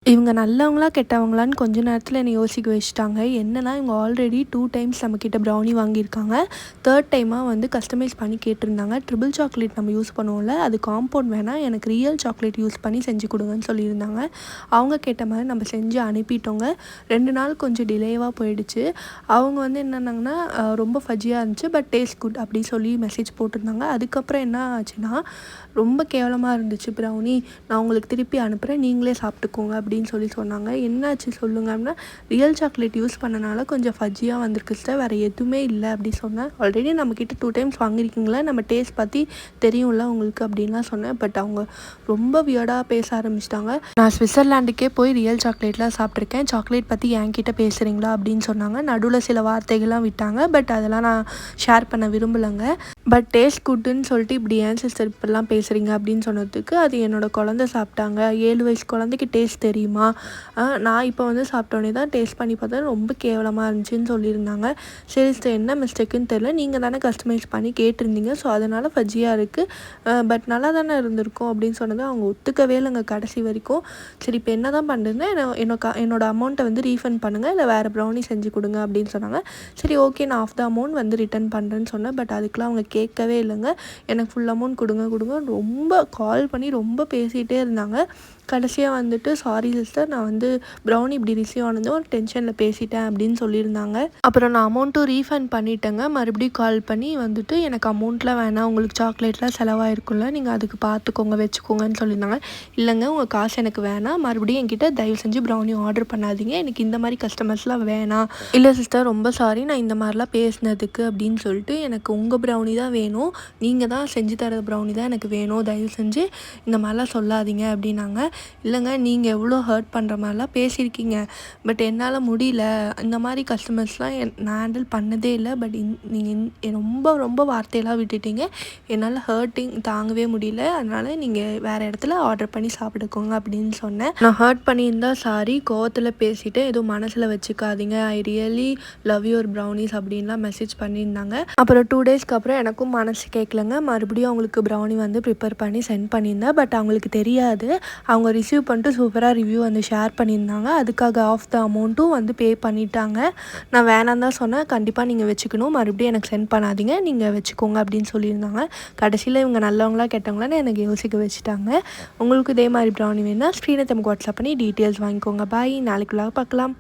இவங்க நல்லவங்களா கெட்டவங்களான்னு கொஞ்ச நேரத்தில் என்னை யோசிக்க வச்சுட்டாங்க. என்னன்னா, இவங்க ஆல்ரெடி 2 டைம்ஸ் நம்மக்கிட்ட ப்ரௌனி வாங்கியிருக்காங்க. 3rd டைமாக வந்து கஸ்டமைஸ் பண்ணி கேட்டிருந்தாங்க. ட்ரிபிள் சாக்லேட் நம்ம யூஸ் பண்ணுவோம்ல, அது காம்பவுண்ட் வேணாம், எனக்கு ரியல் சாக்லேட் யூஸ் பண்ணி செஞ்சு கொடுங்கன்னு சொல்லியிருந்தாங்க. அவங்க கேட்ட மாதிரி நம்ம செஞ்சு அனுப்பிட்டோங்க. 2 நாள் கொஞ்சம் டிலேவாக போயிடுச்சு. அவங்க வந்து என்னன்னாங்கன்னா, ரொம்ப ஃபஜ்ஜியாக இருந்துச்சு, பட் டேஸ்ட் குட் அப்படி சொல்லி மெசேஜ் போட்டிருந்தாங்க. அதுக்கப்புறம் என்ன ஆச்சுன்னா, ரொம்ப கேவலமாக இருந்துச்சு ப்ரௌனி, நான் உங்களுக்கு திருப்பி அனுப்புகிறேன், நீங்களே சாப்பிட்டுக்கோங்க அப்படின்னு சொன்னாங்க. என்னாச்சு சொல்லுங்க அப்படின்னா, ரியல் சாக்லேட் யூஸ் பண்ணனால கொஞ்சம் ஃபஜ்ஜியாக வந்திருக்கு சிஸ்டர், வேறு எதுவுமே இல்லை அப்படி சொன்னேன். ஆல்ரெடி நம்மக்கிட்ட 2 டைம்ஸ் வாங்கியிருக்கீங்களா, நம்ம டேஸ்ட் பற்றி தெரியும்ல உங்களுக்கு அப்படின்லாம் சொன்னேன். பட் அவங்க ரொம்ப வியர்டாக பேச ஆரம்பிச்சிட்டாங்க. நான் சுவிட்சர்லாண்டுக்கே போய் ரியல் சாக்லேட்லாம் சாப்பிட்ருக்கேன், சாக்லேட் பற்றி என்கிட்ட பேசுகிறீங்களா அப்படின்னு சொன்னாங்க. நடுவில் சில வார்த்தைகள்லாம் விட்டாங்க, பட் அதெல்லாம் நான் ஷேர் பண்ண விரும்பலைங்க. பட் டேஸ்ட் குட்டுன்னு சொல்லிட்டு இப்படி ஏன் சிஸ்டர் இப்படிலாம் பேசுகிறீங்க அப்படின்னு சொன்னதுக்கு, அது என்னோடய குழந்தை சாப்பிட்டாங்க, 7 வயசு குழந்தைக்கு டேஸ்ட் தெரியுமா, நான் இப்போ வந்து சாப்பிட்டோன்னே தான் டேஸ்ட் பண்ணி பார்த்தா ரொம்ப கேவலமாக இருந்துச்சுன்னு சொல்லியிருந்தாங்க. சரி சிஸ்டர், என்ன மிஸ்டேக்குன்னு தெரில, நீங்கள் தானே கஸ்டமைஸ் பண்ணி கேட்டிருந்தீங்க, ஸோ அதனால் ஃபஜ்ஜியாக இருக்குது, பட் நல்லா தானே இருந்திருக்கும் அப்படின்னு சொன்னது அவங்க ஒத்துக்கவே இல்லைங்க கடைசி வரைக்கும். சரி இப்போ என்ன தான் பண்ணுறதுன்னா, என்னோட அமௌண்ட்டை வந்து ரீஃபண்ட் பண்ணுங்கள், இல்லை வேறு ப்ரௌனி செஞ்சு கொடுங்க அப்படின்னு சொன்னாங்க. சரி ஓகே, நான் ஆஃப் த அமௌண்ட் வந்து ரிட்டர்ன் பண்ணுறேன்னு சொன்னேன். பட் அதுக்கெலாம் அவங்க கேட்கவே இல்லைங்க. எனக்கு ஃபுல் அமௌண்ட் கொடுங்க ரொம்ப கால் பண்ணி ரொம்ப பேசிகிட்டே இருந்தாங்க. கடைசியாக வந்துட்டு சாரி சிஸ்டர், நான் வந்து ப்ரௌனி இப்படி ரிசீவ் ஆனதும் ஒரு டென்ஷனில் பேசிட்டேன் அப்படின்னு சொல்லியிருந்தாங்க. அப்புறம் நான் அமௌண்ட்டும் ரீஃபண்ட் பண்ணிட்டேங்க. மறுபடியும் கால் பண்ணி வந்துட்டு, எனக்கு அமௌண்ட்லாம் வேணாம், உங்களுக்கு சாக்லேட்லாம் செலவாயிருக்கும்ல, நீங்கள் அதுக்கு பார்த்துக்கோங்க வச்சுக்கோங்கன்னு சொல்லியிருந்தாங்க. இல்லைங்க, உங்கள் காசு எனக்கு வேணாம், மறுபடியும் என்கிட்ட தயவு செஞ்சு ப்ரௌனி ஆர்டர் பண்ணாதீங்க, எனக்கு இந்த மாதிரி கஸ்டமர்ஸ்லாம் வேணாம். இல்லை சிஸ்டர், ரொம்ப சாரி நான் இந்த மாதிரிலாம் பேசினதுக்கு அப்படின்னு சொல்லிட்டு, எனக்கு உங்கள் ப்ரௌனி தான் வேணும், நீங்கள் தான் செஞ்சு தர ப்ரௌனி தான் எனக்கு வேணும், தயவு செஞ்சு இந்த மாதிரிலாம் சொல்லாதீங்க அப்படின்னாங்க. இல்லைங்க, நீங்கள் எவ்வளோ ஹர்ட் பண்ணுற மாதிரிலாம் பேசியிருக்கீங்க, பட் என்னால் முடியல, இந்த மாதிரி கஸ்டமர்ஸ்லாம் நான் ஹேண்டில் பண்ணதே இல்லை, பட் நீங்கள் ரொம்ப வார்த்தையெல்லாம் விட்டுட்டீங்க, என்னால் ஹர்ட்டிங் தாங்கவே முடியல, அதனால் நீங்கள் வேறு இடத்துல ஆர்டர் பண்ணி சாப்பிட்டுக்கோங்க அப்படின்னு சொன்னேன். நான் ஹர்ட் பண்ணியிருந்தா சாரி, கோவத்தில் பேசிவிட்டு எதுவும் மனசில் வச்சுக்காதீங்க, I really love your brownies அப்படின்லாம் மெசேஜ் பண்ணியிருந்தாங்க. அப்புறம் 2 டேஸ்க்கு அப்புறம் எனக்கும் மனசு கேட்கலங்க, மறுபடியும் அவங்களுக்கு ப்ரௌனி வந்து ப்ரிப்பேர் பண்ணி சென்ட் பண்ணியிருந்தேன். பட் அவங்களுக்கு தெரியாது, அவங்க ரிசீவ் பண்ணிட்டு சூப்பராக ரிவ்யூ வந்து ஷேர் பண்ணியிருந்தாங்க. அதுக்காக ஆஃப் த அமௌண்ட்டும் வந்து பே பண்ணிட்டாங்க. நான் வேணாம் தான் சொன்னேன், கண்டிப்பாக நீங்கள் வச்சுக்கணும், மறுபடியும் எனக்கு சென்ட் பண்ணாதீங்க, நீங்கள் வச்சுக்கோங்க அப்படின்னு சொல்லியிருந்தாங்க. கடைசியில் இவங்க நல்லவங்களா கெட்டவங்களான்னு எனக்கு யோசிக்க வச்சுட்டாங்க. உங்களுக்கு இதே மாதிரி ப்ரௌனி வேணுன்னா ஸ்க்ரீனை நமக்கு வாட்ஸ்அப் பண்ணி டீட்டெயில்ஸ் வாங்கிக்கோங்க. பாய், நாளைக்கு பார்க்கலாம்.